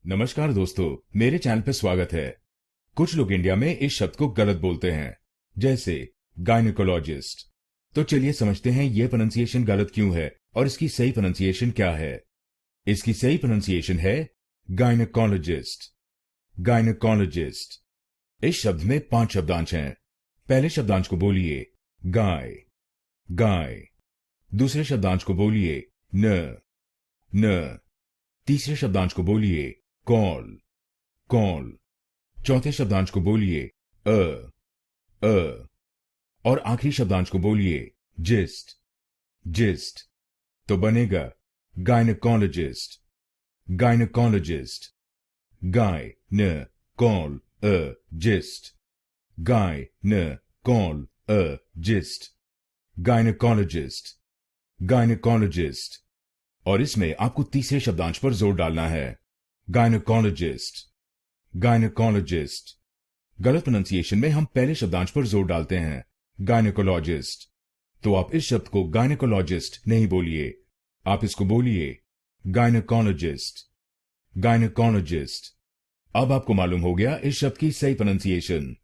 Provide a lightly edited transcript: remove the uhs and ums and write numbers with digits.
नमस्कार दोस्तों, मेरे चैनल पे स्वागत है। कुछ लोग इंडिया में इस शब्द को गलत बोलते हैं, जैसे गायनेकोलॉजिस्ट। तो चलिए समझते हैं ये प्रोनाउंसिएशन गलत क्यों है और इसकी सही प्रोनाउंसिएशन क्या है। इसकी सही प्रोनाउंसिएशन है गायनेकोलॉजिस्ट। गायनेकोलॉजिस्ट। इस शब्द में 5 शब्दांश हैं। पहले शब्दांश को बोलिए गाय, गाय। दूसरे शब्दांश को बोलिए न, न। तीसरे शब्दांश को बोलिए कॉल, कॉल। चौथे शब्दांश को बोलिए अ, अ। और आखिरी शब्दांश को बोलिए जिस्ट, जिस्ट। तो बनेगा गायनेकोलॉजिस्ट, गायनेकोलॉजिस्ट। गाय न कॉल अ जिस्ट, गाय न call a gist. Gynaecologist, gynaecologist. और इसमें आपको तीसरे शब्दांश पर जोर डालना है, गायनेकोलॉजिस्ट, गायनेकोलॉजिस्ट। गलत प्रोनाउंसिएशन में हम पहले शब्दांश पर जोर डालते हैं, गायनेकोलॉजिस्ट। तो आप इस शब्द को गायनेकोलॉजिस्ट नहीं बोलिए, आप इसको बोलिए गायनेकोलॉजिस्ट, गायनेकोलॉजिस्ट। अब आपको मालूम हो गया इस शब्द की सही प्रोनाउंसिएशन।